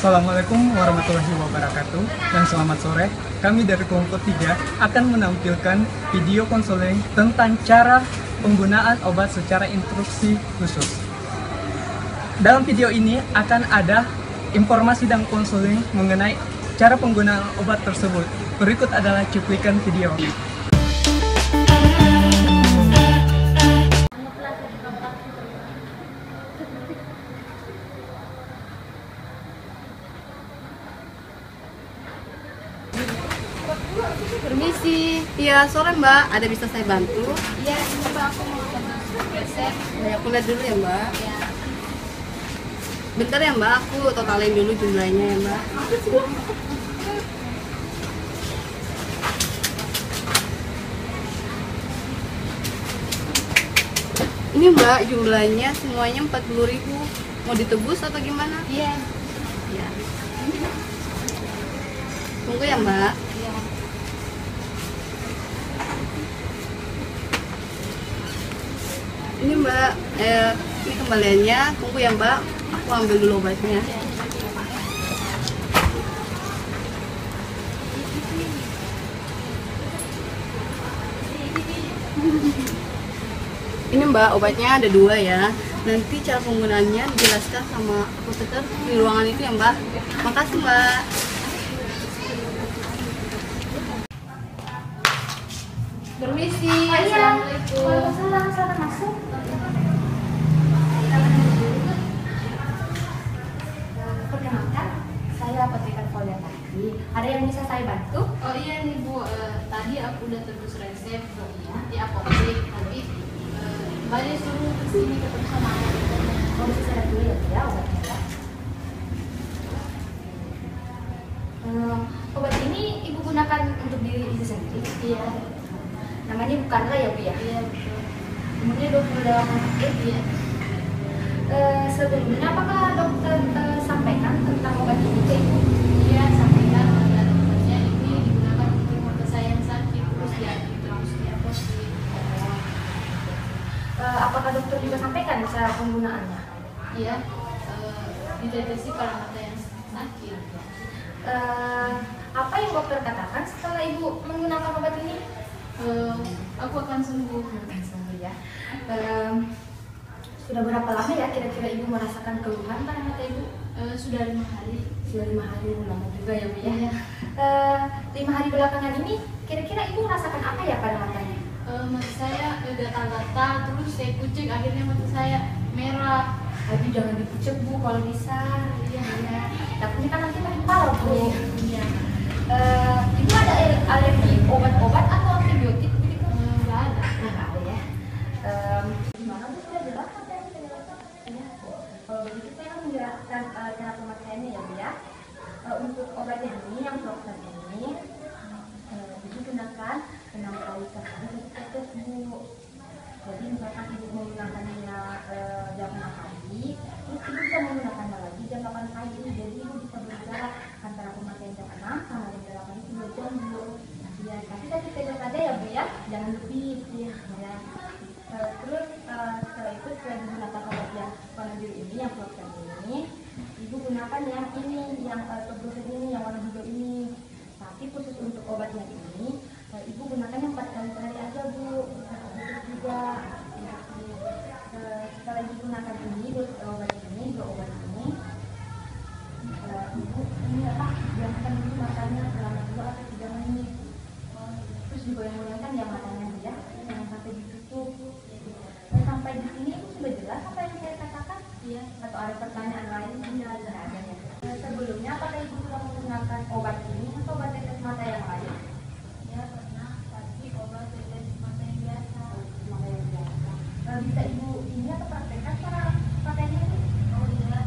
Assalamualaikum warahmatullahi wabarakatuh dan selamat sore. Kami dari kelompok 3 akan menampilkan video konseling tentang cara penggunaan obat secara instruksi khusus. Dalam video ini akan ada informasi dan konseling mengenai cara penggunaan obat tersebut. Berikut adalah cuplikan video. Permisi, iya sore Mbak, ada bisa saya bantu? Iya, coba aku mau coba resep. Aku lihat dulu ya Mbak. Ya. Bentar ya Mbak, aku totalin dulu jumlahnya ya Mbak. Ini Mbak, jumlahnya semuanya 40.000. Mau ditebus atau gimana? Iya. Ya. Tunggu ya Mbak. Iya. Ini Mbak, ini kembaliannya. Tunggu ya Mbak, aku ambil dulu obatnya. Ini Mbak, obatnya ada 2 ya. Nanti cara penggunaannya dijelaskan sama apoteker di ruangan itu ya Mbak. Makasih Mbak. Permisi. Assalamualaikum. Waalaikumsalam, selamat masuk. Perkenalkan, saya apoteker Folya tadi. Ada yang bisa saya bantu? Oh iya nih Bu, tadi aku udah tebus resep di apotek. Tadi Mbaknya suruh kesini ketemu sama apotekernya. Oh, bisa saya dulu ya, Bu, ya, obatnya ya. Obat ini Ibu gunakan untuk diri Ibu sendiri? Iya. Namanya Bukanra ya, Bu ya? Iya betul. Umurnya 28 tahun. Iya. Sebelumnya apakah dokter sampaikan tentang obat ini ke Ibu? Iya sampaikan pada dokternya ini digunakan untuk mata saya yang sakit terus jadi terus di apotek. Apakah dokter juga sampaikan cara penggunaannya? Iya. Dideteksi pada mata yang sakit. Apa yang dokter katakan setelah Ibu menggunakan obat ini? Aku akan sembuh. Akan sembuh ya. Sudah berapa lama ya kira-kira Ibu merasakan keluhan pada mata Ibu? Sudah 5 hari. Sudah 5 hari, lama juga ya Bu ya. Iya. 5 hari belakangan ini kira-kira Ibu merasakan apa ya pada matanya? Mata saya gatal-gatal terus saya kucek akhirnya mata saya merah. Aduh, jangan dipucuk Bu kalau bisa. Iya. Ya. Takutnya kan nanti mental Bu. Iya. Ibu ada alergi obat-obat atau antibiotik begitu? Nggak ada. Nah, nggak ada ya. Gimana Bu, sudah jelas matanya penjelasan? Ya. Kalau begitu saya akan menjelaskan cara pemakaiannya ya Bu ya. Untuk obat yang Proxen ini Ibu gunakan 6 kali sehari untuk tetes Bu. Jadi misalkan Ibu menggunakannya jam 6 pagi, terus Ibu bisa menggunakannya lagi jam 8 pagi. Jadi Ibu bisa berjarak antara pemakaian jam 6 sama jam 8 itu 2 jam Bu. Ya, tapi tadi tetes aja ya Bu ya, jangan lebih ya. Terus setelah itu setelah digunakan obat yang warna biru ini, yang Proxen ini, Ibu gunakan yang ini, yang Tobrosen ini, yang warna hijau ini. Tapi khusus untuk obat yang ini, Ibu gunakannya 4 kali sehari aja Bu. Bisa juga. Setelah Ibu gunakan ini, obat ini, 2 obat ini, Ibu ini diamkan dulu matanya selama 2 atau 3 menit. Terus digoyang-goyangkan ya matanya ya, jangan sampai ditutup. Sampai di sini Ibu sudah jelas apa yang saya katakan? Iya. Atau ada pertanyaan lain? Tidak ada ya. Sebelumnya apakah Ibu sudah menggunakan obat ini atau obat tetes mata yang lain? Ya pernah, tapi obat tetes mata yang biasa. Mata yang biasa. Bisa Ibu ini atau praktekkan cara pakainya ini? Oh iya.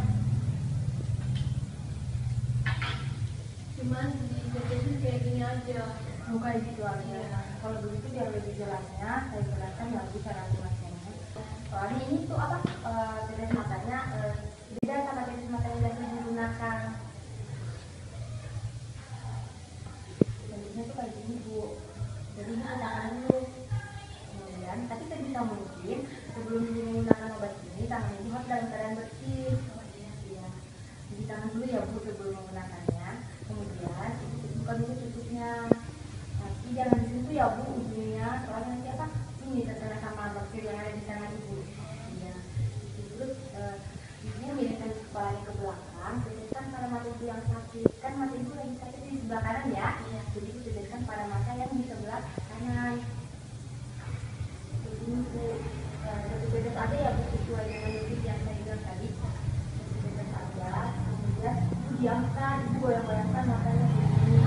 Cuman ditetesin kayak gini aja. Bukan gitu aja. Kalau begitu biar lebih jelasnya, saya jelaskan lagi cara pemakaiannya. Soalnya ini tuh apa? Tetes matanya beda sama tetes mata yang biasa digunakan. Bentuknya tuh kayak gini Bu. Jadi ini gunakan dulu. Kemudian, tapi sebisa mungkin sebelum Ibu menggunakan obat ini, tangan Ibu harus dalam keadaan bersih. Ya. Cuci tangan dulu ya Bu sebelum itu ya Bu ujungnya, soalnya nanti apa ini terkena sama bakteri yang ada di sana Ibu. Ya. Terus ibunya miringkan kepalanya ke belakang, pijatkan pada mata ibu yang sakit. Kan mata ibu lagi sakit di sebelah kanan ya. Jadi ibu pijatkan pada mata yang di sebelah kanan. Jadi ibu satu pijat aja ya Bu sesuai dengan dosis yang saya bilang tadi. Satu pijat aja. Kemudian ibu diamkan, ibu goyang-goyangkan matanya begini.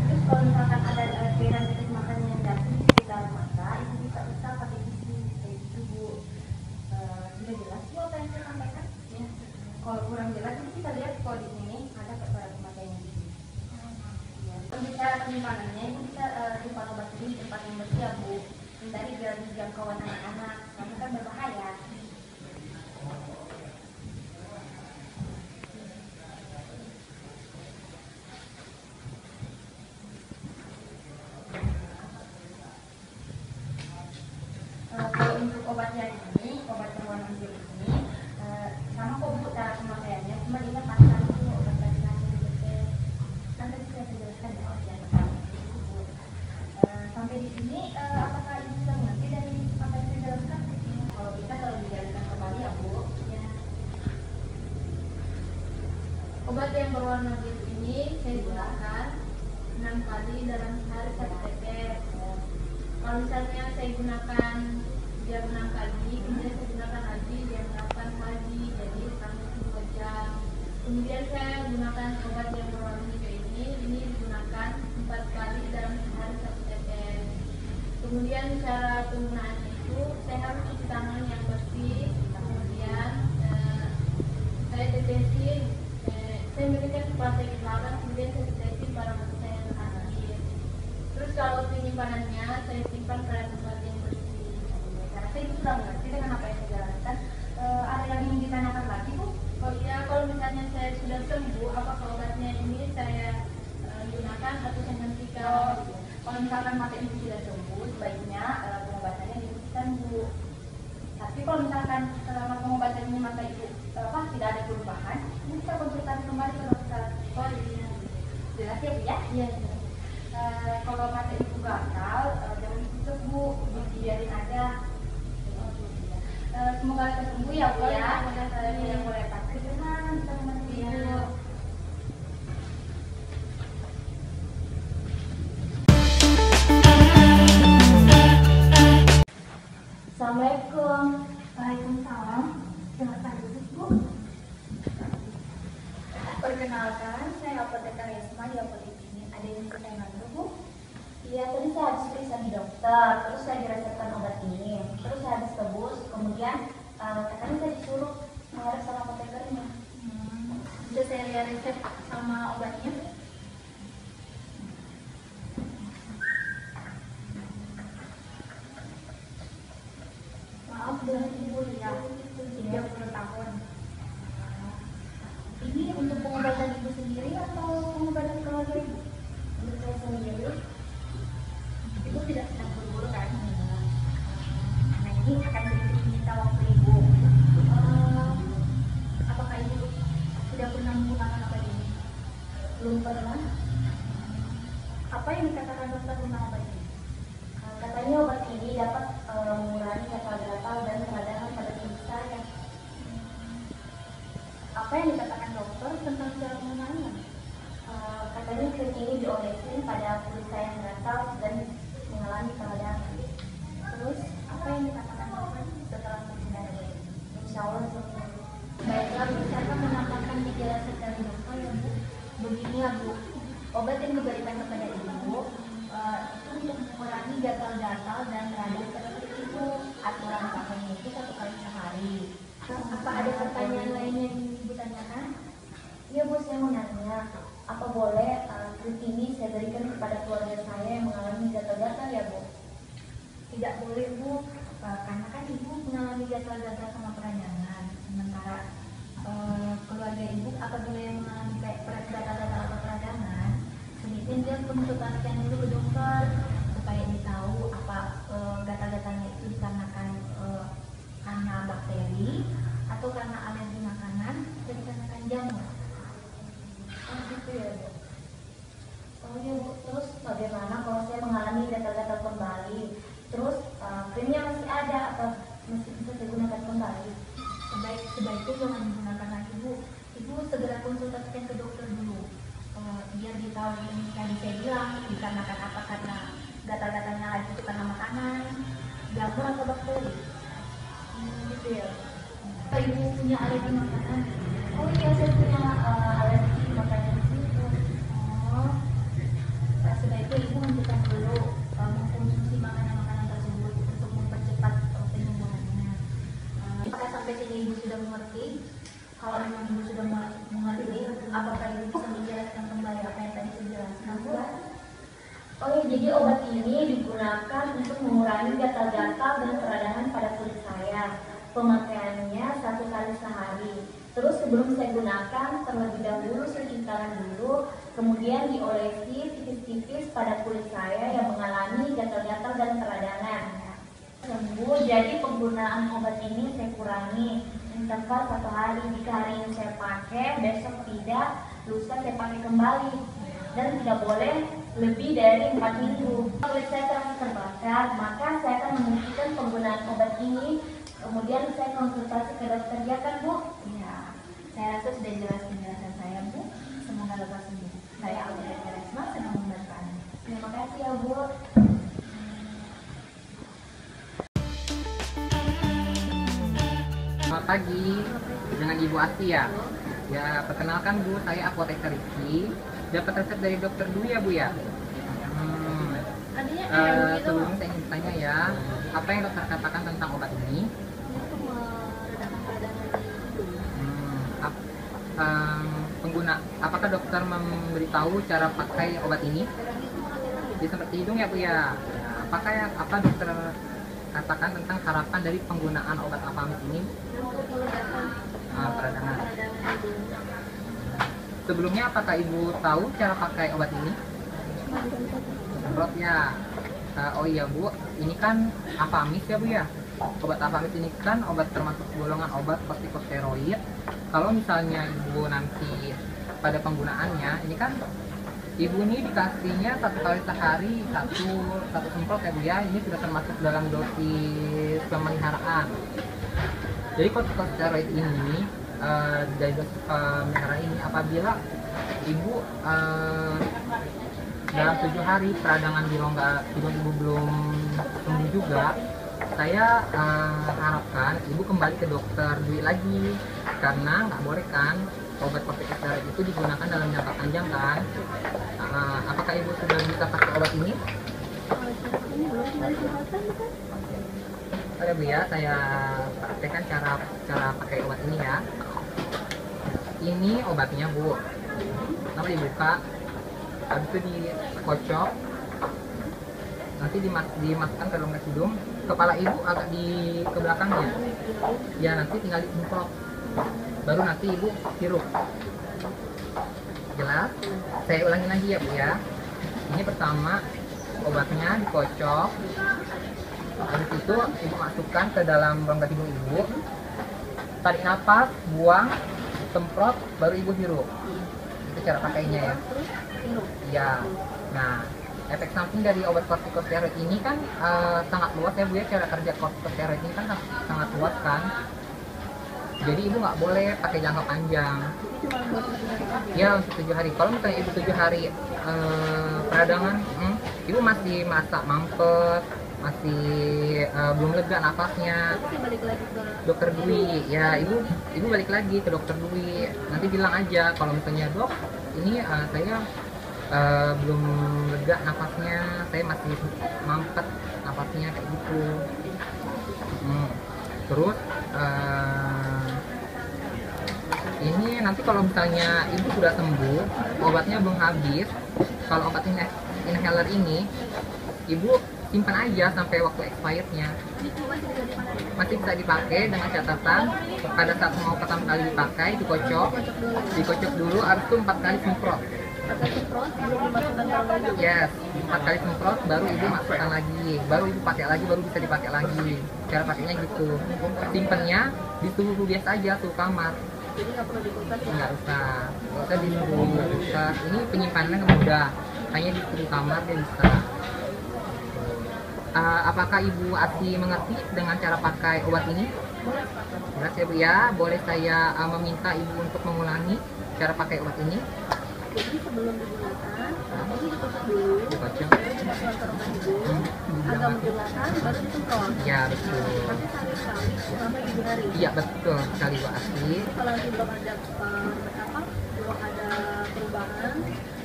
Terus kalau misalkan ada cairan tetes makanan yang jatuh di sekitar mata, ibu bisa usap pakai tisu kayak gitu Bu. Sudah jelas Bu apa yang saya sampaikan? Ya. Kalau kurang jelas itu kita lihat kalau di sini ada kepada pemakaiannya di sini. Ya. Untuk cara penyimpanannya, ibu bisa simpan obat ini di tempat yang bersih ya Bu. Hindari biar dijangkauan anak-anak, karena kan berbahaya. Kalau untuk obatnya ini, obat perubahan anjir ini, sama kok Bu cara pemakaiannya, cuma ingat pasang dulu obat radikal yang nanti saya jelaskan ya obat yang pertama. Sampai di sini, apakah Ibu sudah mengerti dari apa yang saya jelaskan? Kalau bisa, kalau dijalankan kembali ya Bu. Ya. Obat yang berwarna biru ini saya gunakan 6 kali dalam sehari 1 tetes. Kalau misalnya saya gunakan jam 6 kali, kemudian saya gunakan lagi jam 8 kali, jadi selama 2 jam. Kemudian saya gunakan obat yang berwarna hijau ini digunakan 4 kali dalam sehari 1 tetes. Kemudian cara penggunaannya itu saya harus cuci tangan yang bersih, kemudian saya tetesin, saya berikan kepala saya ke belakang, kemudian saya tetesin pada mata saya yang sakit. Terus kalau penyimpanannya saya simpan pada tempat yang bersih. Saya rasa Ibu sudah mengerti dengan apa yang saya jelaskan. Ada lagi yang ditanyakan lagi Bu? Oh iya, kalau misalnya saya sudah sembuh, apakah obatnya ini saya gunakan atau saya hentikan? Kalau misalkan mata Ibu sudah sembuh, sebaiknya pengobatannya dihentikan Bu. Tapi kalau misalkan selama pengobatan ini mata Ibu tidak ada perubahan, Ibu bisa konsultasi kembali ke dokter. Oh iya. Jelas ya Bu ya? Iya. Kalau mata Ibu gatal, jangan ditutup Bu, dibiarin aja. Semoga lekas sembuh ya Bu ya. Yang boleh pakai gimana bisa mengerti Ibu. Assalamualaikum. Waalaikumsalam. Silakan duduk Bu. Perkenalkan, saya apoteker Yasma di apotek ini. Ada yang bisa saya bantu Bu? Iya, tadi saya habis periksa di dokter, terus saya diresepkan obat ini, terus saya habis tebus, kemudian katanya saya disuruh menghadap sama apotekernya. Bisa saya lihat resep sama obatnya? Maaf, dengan Ibu ya, 30 tahun. Ini untuk pengobatan Ibu sendiri atau pengobatan keluarga Ibu? Untuk saya sendiri. Ibu tidak sedang buru-buru kan? Nah ini akan sedikit minta waktu Ibu. Apakah Ibu sudah pernah menggunakan obat ini? Belum pernah. Apa yang dikatakan dokter tentang obat ini? Katanya obat ini dapat mengurangi gatal-gatal dan peradangan pada tubuh saya. Apa yang dikatakan dokter tentang cara penggunaannya? Katanya krim ini diolesin pada kulit saya yang gatal dan mengalami peradangan. Terus apa yang dikatakan dokter setelah menggunakan ini? Insya Allah sembuh. Baiklah, bisa menambahkan gejala dari dokter ya Bu. Begini ya Bu, obat yang diberikan kepada Ibu itu untuk mengurangi gatal-gatal dan radang seperti itu. Aturan pakainya itu 1 kali sehari. Apa ada pertanyaan lain yang Ibu tanyakan? Iya Bu, saya mau nanya, apa boleh krim ini saya berikan kepada keluarga saya yang mengalami gatal-gatal ya Bu? Tidak boleh Bu, karena kan Ibu mengalami gatal-gatal sama peradangan. Sementara keluarga Ibu apabila yang mengalami gatal-gatal atau peradangan, sebaiknya dia konsultasikan dulu ke dokter supaya ditahu apa gatal-gatalnya itu dikarenakan karena bakteri atau karena alergi makanan atau dikarenakan jamur. Oh gitu ya Bu. Oh iya Bu, terus bagaimana kalau saya mengalami gatal jamur atau bakteri. Gitu ya. Apa ibu punya alergi makanan? Oh iya, saya punya alergi makanan seafood. Oh, Nah, sebaiknya ibu hentikan dulu mengkonsumsi makanan-makanan tersebut untuk mempercepat penyembuhannya. Apakah sampai sini ibu sudah mengerti? Kalau memang ibu sudah mengerti, apakah ibu bisa menjelaskan kembali apa yang tadi saya jelaskan, Bu? Oh ya, jadi obat ini digunakan untuk mengurangi gatal-gatal dan peradangan pada kulit saya. Pemakaiannya 1 kali sehari. Terus sebelum saya gunakan, terlebih dahulu saya cincangkan dulu, kemudian diolesi tipis-tipis pada kulit saya yang mengalami gatal-gatal dan peradangan. Sembuh, jadi penggunaan obat ini saya kurangi interval 1 hari. Jika hari ini saya pakai, besok tidak, lusa saya pakai kembali. Dan tidak boleh lebih dari 4 minggu. Kulit saya terasa terbakar, maka saya akan menghentikan penggunaan obat ini. Kemudian saya konsultasi ke dokter, ya kan, Bu? Iya, saya rasa sudah jelas penjelasan saya, Bu. Semoga lekas sembuh. Saya Alda Resma, senang membantu Anda. Terima kasih ya, Bu. Selamat pagi, dengan Ibu Asti ya. Ya, perkenalkan Bu, saya apoteker Riki. Dapat resep dari dokter Dwi ya Bu ya. Sebelumnya saya ingin tanya ya, apa yang dokter katakan tentang obat ini? Apakah dokter memberitahu cara pakai obat ini? Di seperti hidung ya Bu ya. Apa dokter katakan tentang harapan dari penggunaan obat Afamis ini? Peradangan. Sebelumnya apakah Ibu tahu cara pakai obat ini? Semprot ya. Oh iya Bu, ini kan Afamis ya Bu ya. Obat Afamis ini kan obat termasuk golongan obat kortikosteroid. Kalau misalnya Ibu nanti pada penggunaannya, ini kan Ibu ini dikasihnya 1 kali sehari, satu semprot ya Bu ya. Ini sudah termasuk dalam dosis pemeliharaan. Jadi kortikosteroid ini dari dosis pemeliharaan ini, apabila Ibu dalam 7 hari peradangan hidung Ibu belum sembuh juga, saya harapkan Ibu kembali ke dokter Dwi lagi, karena nggak boleh kan obat kortikosteroid itu digunakan dalam jangka panjang kan. Apakah Ibu sudah bisa pakai obat ini? Oke Bu ya, saya praktekkan cara pakai obat ini ya. Ini obatnya Bu. Nanti dibuka, habis itu dikocok, nanti dimasukkan ke dalam hidung. Kepala Ibu agak ke belakangnya. Ya, nanti tinggal disemprot. Baru nanti Ibu hirup. Jelas? Saya ulangi lagi ya Bu ya. Ini pertama obatnya dikocok. Habis itu Ibu masukkan ke dalam rongga hidung Ibu. Tarik nafas, buang, semprot, baru Ibu hirup. Itu cara pakainya ya. Ya. Nah, efek samping dari obat kortikosteroid ini kan sangat luas ya Bu ya. Cara kerja kortikosteroid ini kan sangat luas kan. Jadi Ibu nggak boleh pakai jangka panjang. Ya, untuk 7 hari. Kalau misalnya Ibu 7 hari peradangan, Ibu masih merasa mampet, masih belum lega nafasnya, dokter Dwi ya, ibu balik lagi ke dokter Dwi. Nanti bilang aja kalau misalnya, Dok, ini saya belum lega nafasnya, saya masih mampet nafasnya kayak gitu. Terus ini nanti kalau misalnya Ibu sudah sembuh, obatnya belum habis, kalau obat inhaler ini Ibu simpan aja sampai waktu expirednya. Masih bisa dipakai dengan catatan pada saat mau pertama kali dipakai dikocok dulu, habis itu 4 kali semprot. Yes, 4 kali semprot, baru Ibu masukkan lagi, baru Ibu pakai lagi, baru bisa dipakai lagi. Cara pakainya gitu. Simpennya di suhu biasa aja, suhu kamar. Jadi nggak perlu dikulkas ya? Nggak usah di suhu kulkas. Ini penyimpanannya mudah, hanya di suhu kamar dia bisa. Apakah Ibu Asti mengerti dengan cara pakai obat ini? Jelas ya Bu ya, boleh saya meminta Ibu untuk mengulangi cara pakai obat ini? Jadi sebelum digunakan, ini dikocok dulu. Dikocok. kosongan kerongkongan hidung, agak menjelaskan, baru disemprot. Ya betul. Nanti sekali-sekali sampai 7 hari. Iya betul sekali Bu Asti. Kalau nanti belum ada perubahan,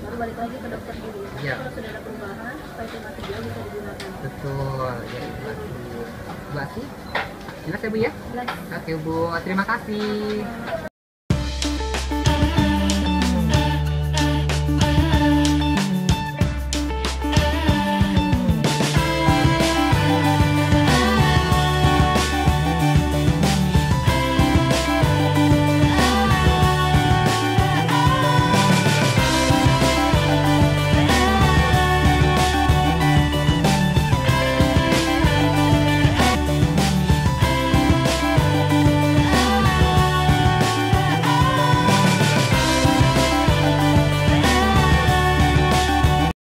baru balik lagi ke dokter dulu. Iya. Kalau sudah ada perubahan, supaya dia bisa digunakan. Betul. Ya Bu Asti. Bu Asti, jelas ya Bu ya? Jelas. Oke Bu, terima kasih.